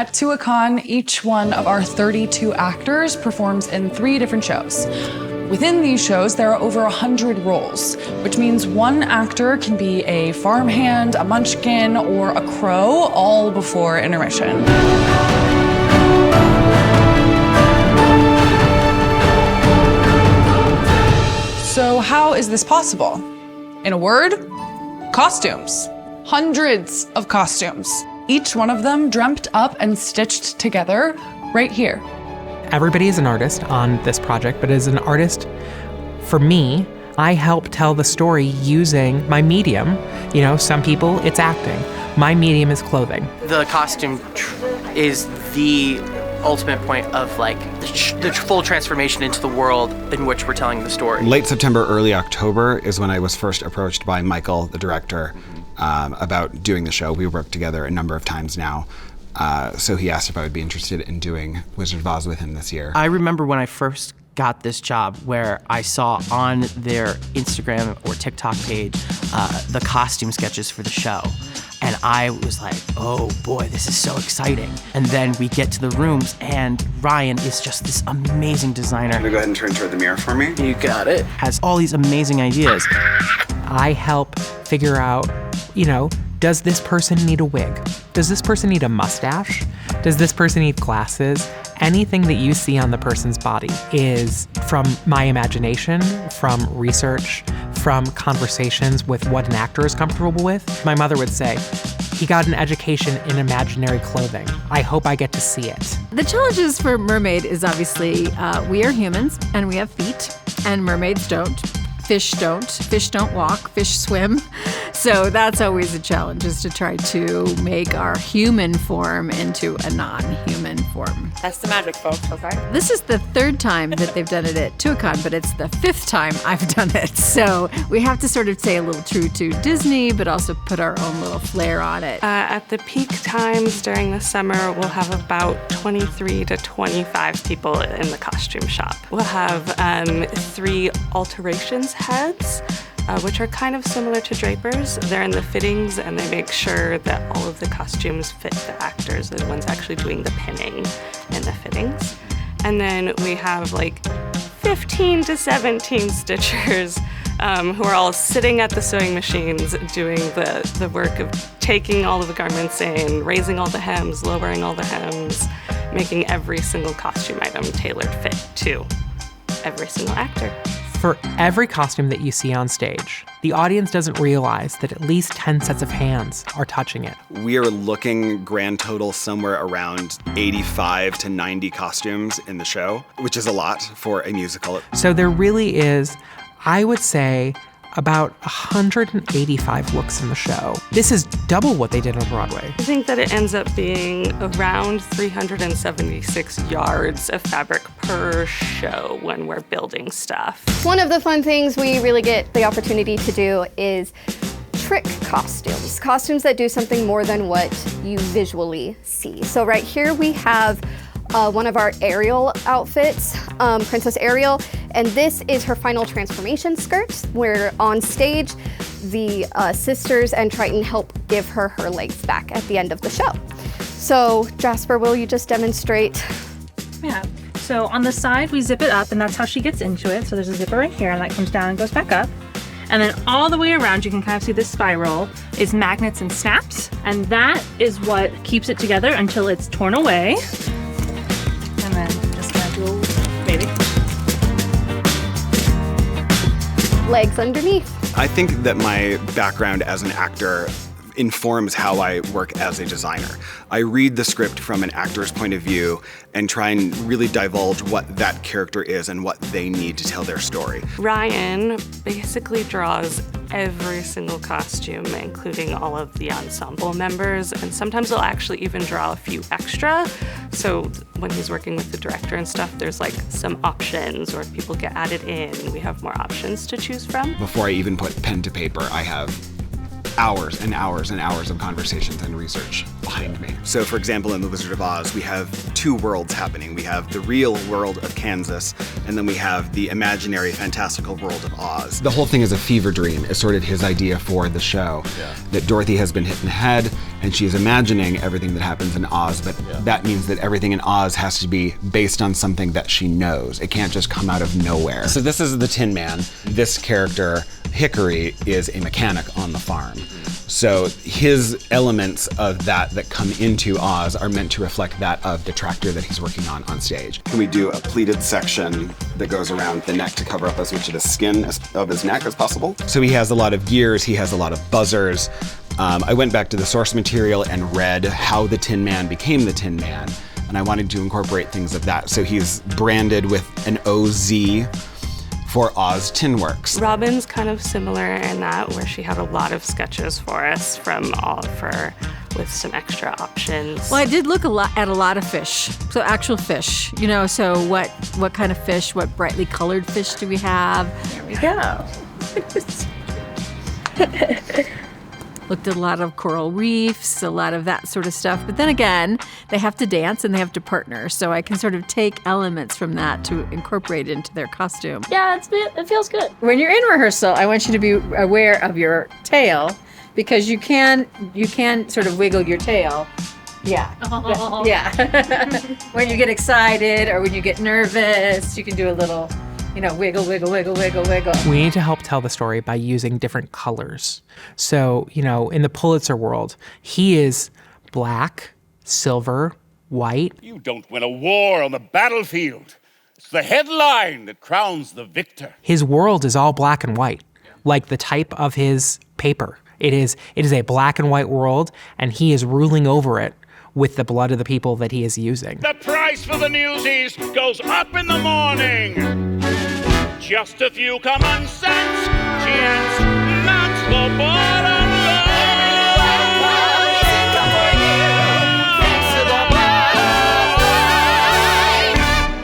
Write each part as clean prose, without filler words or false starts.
At Tuacahn, each one of our 32 actors performs in 3 different shows. Within these shows, there are over 100 roles, which means one actor can be a farmhand, a munchkin, or a crow, all before intermission. So how is this possible? In a word, costumes. Hundreds of costumes. Each one of them dreamt up and stitched together right here. Everybody is an artist on this project, but as an artist, for me, I help tell the story using my medium. You know, some people, it's acting. My medium is clothing. The costume is the ultimate point of like the full transformation into the world in which we're telling the story. Late September, early October is when I was first approached by Michael, the director, about doing the show. We worked together a number of times now. So he asked if I would be interested in doing Wizard of Oz with him this year. I remember when I first got this job where I saw on their Instagram or TikTok page the costume sketches for the show. And I was like, oh boy, this is so exciting. And then we get to the rooms and Ryan is just this amazing designer. Can you go ahead and turn toward the mirror for me? You got it. Has all these amazing ideas. I help figure out, you know, does this person need a wig? Does this person need a mustache? Does this person need glasses? Anything that you see on the person's body is from my imagination, from research, from conversations with what an actor is comfortable with. My mother would say, he got an education in imaginary clothing. I hope I get to see it. The challenges for mermaid is obviously we are humans and we have feet, and mermaids don't. Fish don't walk, fish swim. So that's always a challenge, is to try to make our human form into a non-human form. That's the magic, folks, okay? This is the 3rd time that they've done it at Tuacahn, but it's the 5th time I've done it. So we have to sort of stay a little true to Disney, but also put our own little flair on it. At the peak times during the summer, we'll have about 23 to 25 people in the costume shop. We'll have 3 alterations heads, which are kind of similar to drapers. They're in the fittings and they make sure that all of the costumes fit the actors. They're the ones actually doing the pinning and the fittings. And then we have like 15 to 17 stitchers who are all sitting at the sewing machines doing the work of taking all of the garments in, raising all the hems, lowering all the hems, making every single costume item tailored fit to every single actor. For every costume that you see on stage, the audience doesn't realize that at least 10 sets of hands are touching it. We are looking grand total somewhere around 85 to 90 costumes in the show, which is a lot for a musical. So there really is, I would say, about 185 looks in the show. This is double what they did on Broadway. I think that it ends up being around 376 yards of fabric per show when we're building stuff. One of the fun things we really get the opportunity to do is trick costumes. Costumes that do something more than what you visually see. So right here we have one of our Ariel outfits, Princess Ariel, and this is her final transformation skirt, where on stage, the sisters and Triton help give her her legs back at the end of the show. So Jasper, will you just demonstrate? Yeah, so on the side, we zip it up, and that's how she gets into it. So there's a zipper right here, and that comes down and goes back up. And then all the way around, you can kind of see this spiral is magnets and snaps, and that is what keeps it together until it's torn away. And then just kind of do maybe. Legs underneath. I think that my background as an actor informs how I work as a designer. I read the script from an actor's point of view and try and really divulge what that character is and what they need to tell their story. Ryan basically draws every single costume, including all of the ensemble members, and sometimes he'll actually even draw a few extra. So when he's working with the director and stuff, there's like some options, or if people get added in, we have more options to choose from. Before I even put pen to paper, I have hours and hours and hours of conversations and research behind me. So for example, in The Wizard of Oz, we have 2 worlds happening. We have the real world of Kansas, and then we have the imaginary, fantastical world of Oz. The whole thing is a fever dream. It's sort of his idea for the show, that Dorothy has been hit in the head, and she is imagining everything that happens in Oz, but that means that everything in Oz has to be based on something that she knows. It can't just come out of nowhere. So this is the Tin Man. This character, Hickory, is a mechanic on the farm. So his elements of that come into Oz are meant to reflect that of the tractor that he's working on stage. Can we do a pleated section that goes around the neck to cover up as much of the skin of his neck as possible? So he has a lot of gears, he has a lot of buzzers. I went back to the source material and read how the Tin Man became the Tin Man, and I wanted to incorporate things of that. So he's branded with an OZ for Oz Tin Works. Robin's kind of similar in that, where she had a lot of sketches for us from all of her with some extra options. Well, I did look at a lot of fish, so actual fish. So what kind of fish, what brightly colored fish do we have? There we go. Looked at a lot of coral reefs, a lot of that sort of stuff. But then again, they have to dance and they have to partner. So I can sort of take elements from that to incorporate into their costume. Yeah, it feels good. When you're in rehearsal, I want you to be aware of your tail, because you can sort of wiggle your tail. Yeah. Oh. Yeah. When you get excited or when you get nervous, you can do a little, wiggle, wiggle, wiggle, wiggle, wiggle. We need to help tell the story by using different colors. So, in the Pulitzer world, he is black, silver, white. You don't win a war on the battlefield. It's the headline that crowns the victor. His world is all black and white, like the type of his paper. It is a black and white world, and he is ruling over it with the blood of the people that he is using. The price for the Newsies goes up in the morning. Just a few common sense gents, that's the bottom line.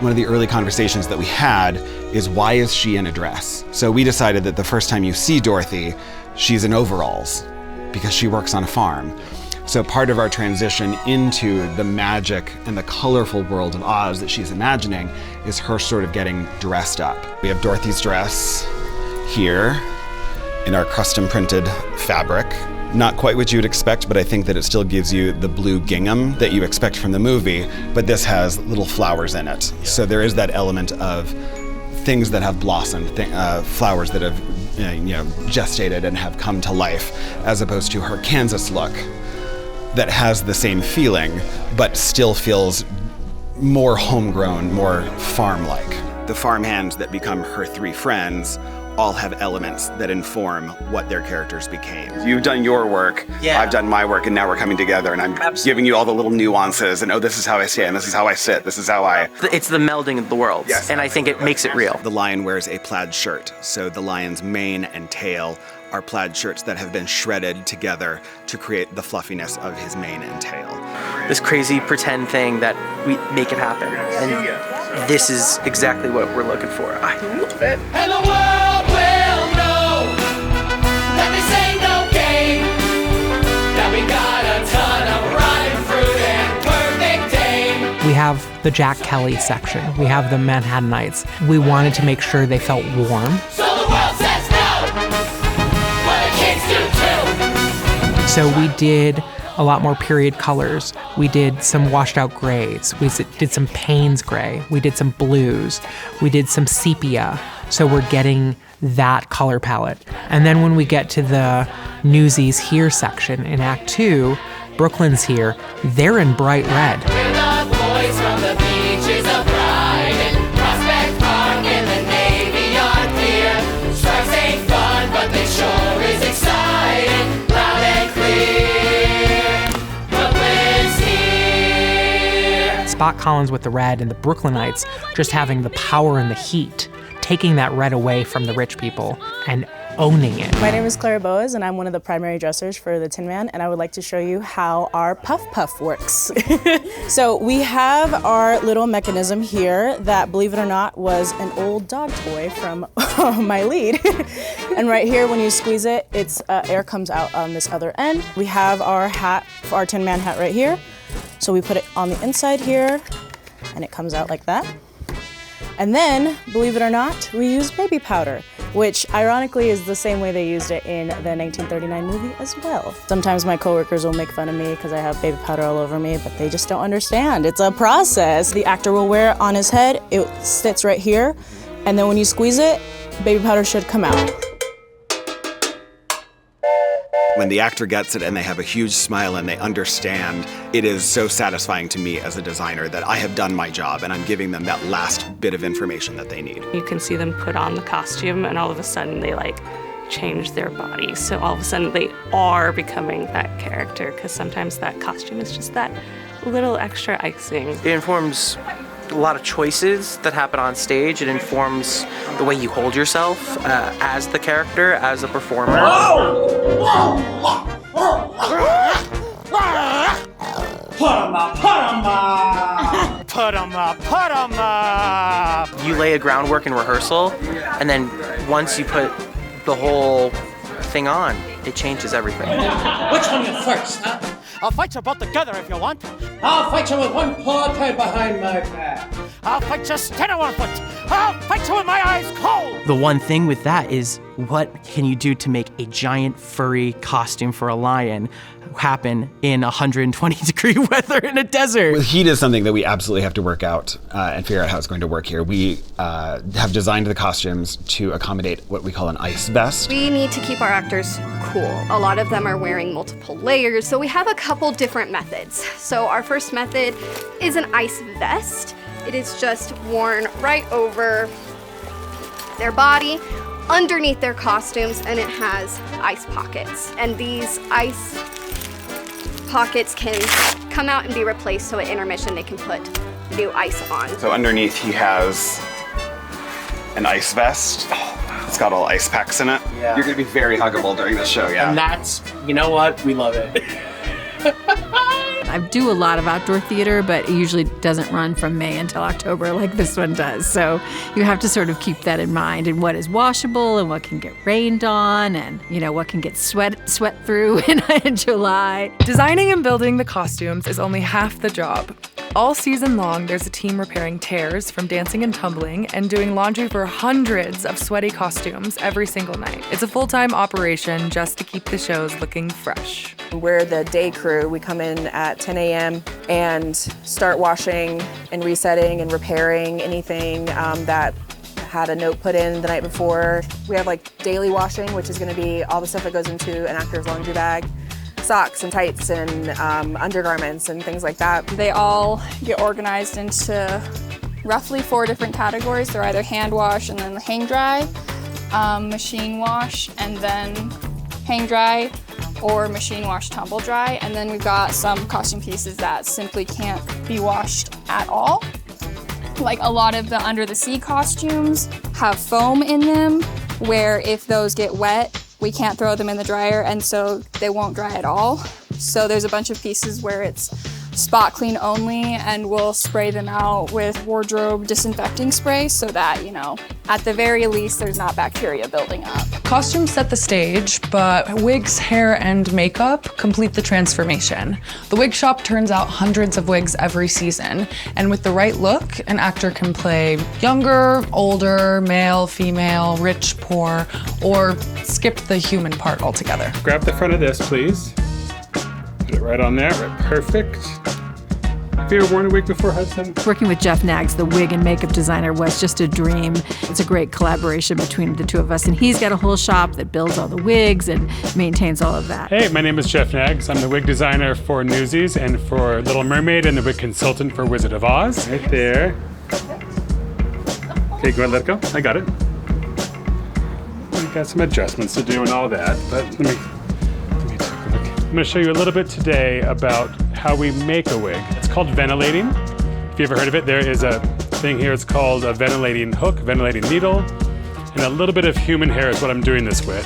One of the early conversations that we had is, why is she in a dress? So we decided that the first time you see Dorothy, she's in overalls because she works on a farm. So part of our transition into the magic and the colorful world of Oz that she's imagining is her sort of getting dressed up. We have Dorothy's dress here in our custom printed fabric. Not quite what you would expect, but I think that it still gives you the blue gingham that you expect from the movie, but this has little flowers in it. So there is that element of things that have blossomed, flowers that have gestated and have come to life, as opposed to her Kansas look that has the same feeling, but still feels more homegrown, more farm-like. The farmhands that become her three friends all have elements that inform what their characters became. You've done your work, I've done my work, and now we're coming together, and I'm giving you all the little nuances, and this is how I stand, this is how I sit, this is how I... It's the melding of the worlds, and I think it makes it real. The lion wears a plaid shirt, so the lion's mane and tail are plaid shirts that have been shredded together to create the fluffiness of his mane and tail. This crazy pretend thing that we make it happen, and this is exactly what we're looking for. I love it. And the world will know that this ain't no game, that we got a ton of rotten fruit and perfect aim. We have the Jack Kelly section. We have the Manhattanites. We wanted to make sure they felt warm. So the world says no, well the kids do too. So we did a lot more period colors. We did some washed out grays. We did some Payne's gray. We did some blues. We did some sepia. So we're getting that color palette. And then when we get to the Newsies Here section in Act 2, Brooklyn's here, they're in bright red. We're the boys from the beaches of Brighton, Prospect Park and the Navy Yard Pier. Strikes ain't fun, but they sure is exciting. Loud and clear, Brooklyn's here. Spot Collins with the red and the Brooklynites just having the power and the heat, taking that red away from the rich people and owning it. My name is Clara Boas, and I'm one of the primary dressers for the Tin Man, and I would like to show you how our Puff Puff works. So we have our little mechanism here that, believe it or not, was an old dog toy from my lead. And right here, when you squeeze it, air comes out on this other end. We have our hat, our Tin Man hat right here. So we put it on the inside here, and it comes out like that. And then, believe it or not, we use baby powder. which ironically is the same way they used it in the 1939 movie as well. Sometimes my coworkers will make fun of me because I have baby powder all over me, but they just don't understand. It's a process. The actor will wear it on his head, it sits right here, and then when you squeeze it, baby powder should come out. When the actor gets it and they have a huge smile and they understand, it is so satisfying to me as a designer that I have done my job and I'm giving them that last bit of information that they need. You can see them put on the costume and all of a sudden they like change their body. So all of a sudden they are becoming that character because sometimes that costume is just that little extra icing. It informs a lot of choices that happen on stage. It informs the way you hold yourself as the character, as a performer. You lay a groundwork in rehearsal, and then once you put the whole thing on, it changes everything. Which one you first, huh? I'll fight you both together if you want. I'll fight you with one paw tied behind my back. I'll fight you stand on one foot. I'll fight you with my eyes cold. The one thing with that is, what can you do to make a giant furry costume for a lion happen in 120-degree weather in a desert? Heat is something that we absolutely have to work out and figure out how it's going to work here. We have designed the costumes to accommodate what we call an ice vest. We need to keep our actors cool. A lot of them are wearing multiple layers, so we have a couple different methods. So our first method is an ice vest. It is just worn right over their body, underneath their costumes, and it has ice pockets. And these ice pockets can come out and be replaced, so at intermission they can put new ice on. So underneath he has an ice vest. It's got all ice packs in it. Yeah. You're gonna be very huggable during the show, yeah. And that's, you know what? We love it. I do a lot of outdoor theater, but it usually doesn't run from May until October like this one does. So you have to sort of keep that in mind, and what is washable and what can get rained on, and what can get sweat through in July. Designing and building the costumes is only half the job. All season long, there's a team repairing tears from dancing and tumbling and doing laundry for hundreds of sweaty costumes every single night. It's a full-time operation just to keep the shows looking fresh. We're the day crew. We come in at 10 a.m. and start washing and resetting and repairing anything that had a note put in the night before. We have like daily washing, which is going to be all the stuff that goes into an actor's laundry bag. Socks and tights and undergarments and things like that. They all get organized into roughly 4 different categories. They're either hand wash and then hang dry, machine wash and then hang dry, or machine wash tumble dry. And then we've got some costume pieces that simply can't be washed at all. Like a lot of the under the sea costumes have foam in them, where if those get wet, we can't throw them in the dryer, and so they won't dry at all. So there's a bunch of pieces where it's spot clean only, and we'll spray them out with wardrobe disinfecting spray so that, at the very least, there's not bacteria building up. Costumes set the stage, but wigs, hair, and makeup complete the transformation. The wig shop turns out hundreds of wigs every season, and with the right look, an actor can play younger, older, male, female, rich, poor, or skip the human part altogether. Grab the front of this, please. Put it right on there, right, perfect. Have you ever worn a wig before, Hudson? Working with Jeff Naggs, the wig and makeup designer, was just a dream. It's a great collaboration between the two of us, and he's got a whole shop that builds all the wigs and maintains all of that. Hey, my name is Jeff Naggs. I'm the wig designer for Newsies and for Little Mermaid, and the wig consultant for Wizard of Oz. Right there. Okay, go ahead, let it go. I got it. We got some adjustments to do and all that, but let me take a look. I'm going to show you a little bit today about how we make a wig. It's called ventilating. If you ever heard of it, there is a thing here. It's called a ventilating hook, ventilating needle, and a little bit of human hair is what I'm doing this with.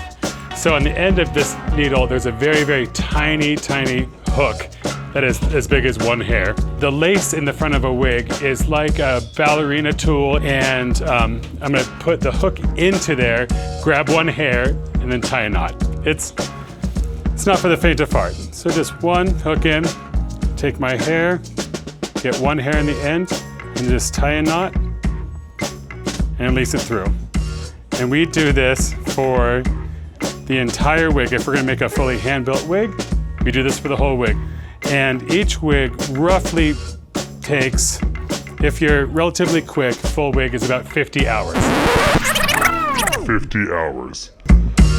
So on the end of this needle, there's a very, very tiny, tiny hook that is as big as one hair. The lace in the front of a wig is like a ballerina tool, and I'm gonna put the hook into there, grab one hair, and then tie a knot. It's not for the faint of heart. So just one hook in, take my hair, get one hair in the end, and just tie a knot, and release it through. And we do this for the entire wig. If we're gonna make a fully hand-built wig, we do this for the whole wig. And each wig roughly takes, if you're relatively quick, full wig is about 50 hours. 50 hours.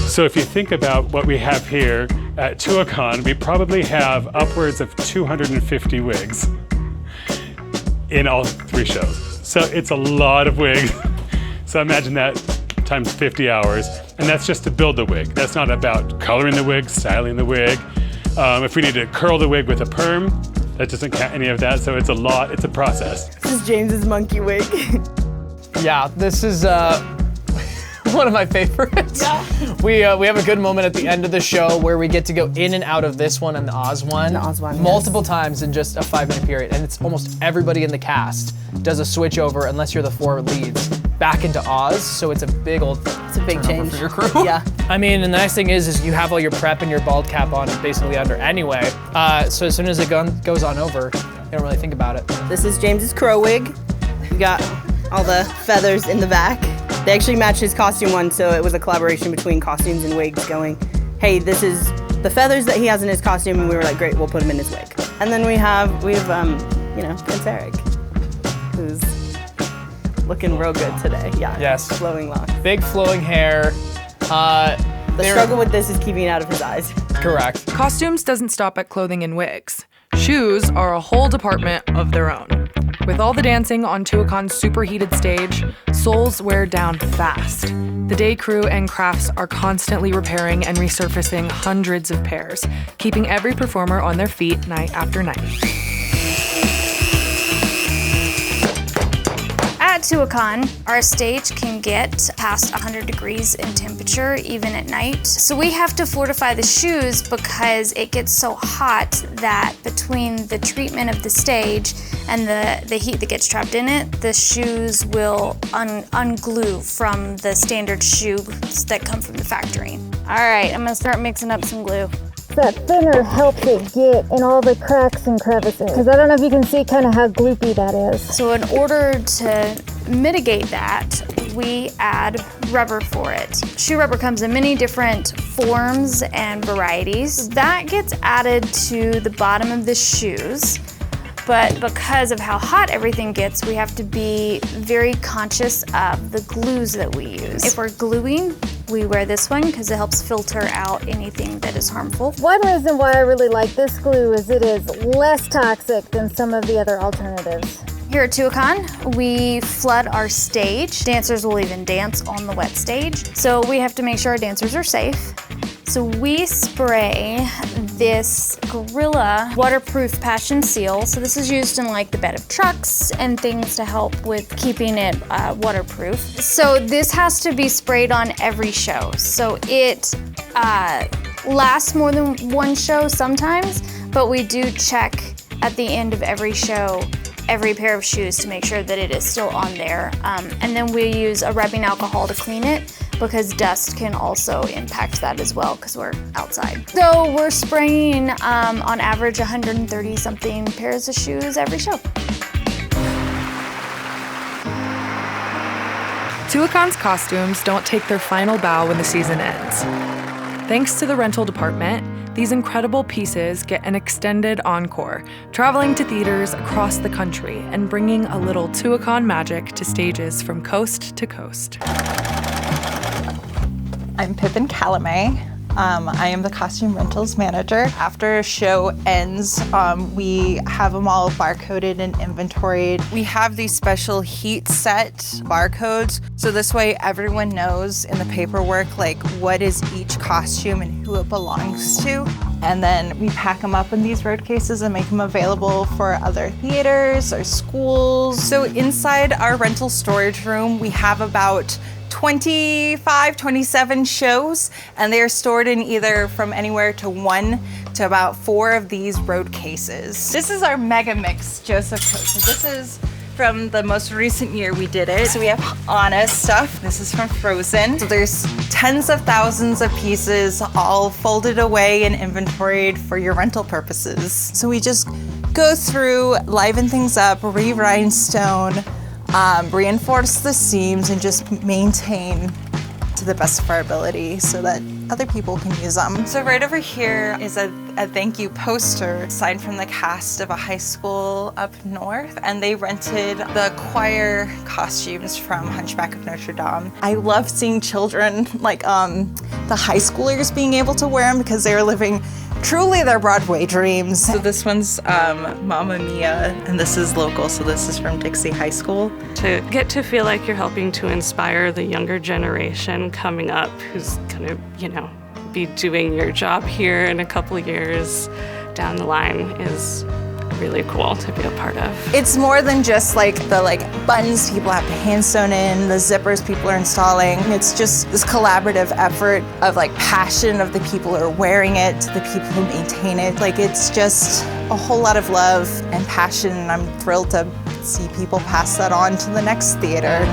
So if you think about what we have here at Tuacahn, we probably have upwards of 250 wigs in all 3 shows. So it's a lot of wigs. So imagine that times 50 hours. And that's just to build the wig. That's not about coloring the wig, styling the wig. If we need to curl the wig with a perm, that doesn't count any of that. So it's a lot, it's a process. This is James's monkey wig. Yeah, this is one of my favorites. Yeah. We have a good moment at the end of the show where we get to go in and out of this one and the Oz one. Multiple times in just a 5-minute period. And it's almost everybody in the cast does a switch over, unless you're the 4 leads, back into Oz. So it's a big change for your crew. Yeah. I mean, and the nice thing is you have all your prep and your bald cap on basically under anyway. So as soon as it goes on over, you don't really think about it. This is James's crow wig. We got all the feathers in the back. They actually matched his costume one, so it was a collaboration between costumes and wigs going, hey, this is the feathers that he has in his costume, and we were like, great, we'll put him in his wig. And then we have Prince Eric, who's looking real good today. Yeah. Yes. Flowing locks. Big flowing hair. The struggle with this is keeping it out of his eyes. Correct. Costumes doesn't stop at clothing and wigs. Shoes are a whole department of their own. With all the dancing on Tuacahn's superheated stage, soles wear down fast. The day crew and crafts are constantly repairing and resurfacing hundreds of pairs, keeping every performer on their feet night after night. At Tuacahn, our stage can get past 100 degrees in temperature even at night. So we have to fortify the shoes because it gets so hot that between the treatment of the stage and the heat that gets trapped in it, the shoes will unglue from the standard shoes that come from the factory. All right, I'm gonna start mixing up some glue. That thinner helps it get in all the cracks and crevices. Because I don't know if you can see kind of how gloopy that is. So in order to mitigate that, we add rubber for it. Shoe rubber comes in many different forms and varieties. That gets added to the bottom of the shoes. But because of how hot everything gets, we have to be very conscious of the glues that we use. If we're gluing, we wear this one because it helps filter out anything that is harmful. One reason why I really like this glue is it is less toxic than some of the other alternatives. Here at Tuacahn, we flood our stage. Dancers will even dance on the wet stage. So we have to make sure our dancers are safe. So we spray this Gorilla waterproof passion seal. So this is used in like the bed of trucks and things to help with keeping it waterproof. So this has to be sprayed on every show. So it lasts more than one show sometimes, but we do check at the end of every show every pair of shoes to make sure that it is still on there. And then we use a rubbing alcohol to clean it because dust can also impact that as well because we're outside. So we're spraying on average 130 something pairs of shoes every show. Tuacahn's costumes don't take their final bow when the season ends. Thanks to the rental department, these incredible pieces get an extended encore, traveling to theaters across the country and bringing a little Tuacahn magic to stages from coast to coast. I'm Pippin Calamay. I am the costume rentals manager. After a show ends, we have them all barcoded and inventoried. We have these special heat set barcodes, so this way everyone knows in the paperwork like what is each costume and who it belongs to. And then we pack them up in these road cases and make them available for other theaters or schools. So inside our rental storage room, we have about 25, 27 shows, and they are stored in either from anywhere to 1 to about 4 of these road cases. This is our mega mix Joseph coat. So this is from the most recent year we did it. So we have Anna stuff. This is from Frozen. So there's tens of thousands of pieces all folded away and inventoried for your rental purposes. So we just go through, liven things up, re-rhinestone, reinforce the seams, and just maintain to the best of our ability so that other people can use them. So right over here is a thank you poster signed from the cast of a high school up north, and they rented the choir costumes from Hunchback of Notre Dame. I love seeing children, like the high schoolers, being able to wear them because they're living truly their Broadway dreams. So this one's Mamma Mia, and this is local, so this is from Dixie High School. To get to feel like you're helping to inspire the younger generation coming up who's gonna, be doing your job here in a couple of years down the line is really cool to be a part of. It's more than just the buttons people have to hand sewn in, the zippers people are installing. It's just this collaborative effort of passion of the people who are wearing it, to the people who maintain it. It's just a whole lot of love and passion, and I'm thrilled to see people pass that on to the next theater.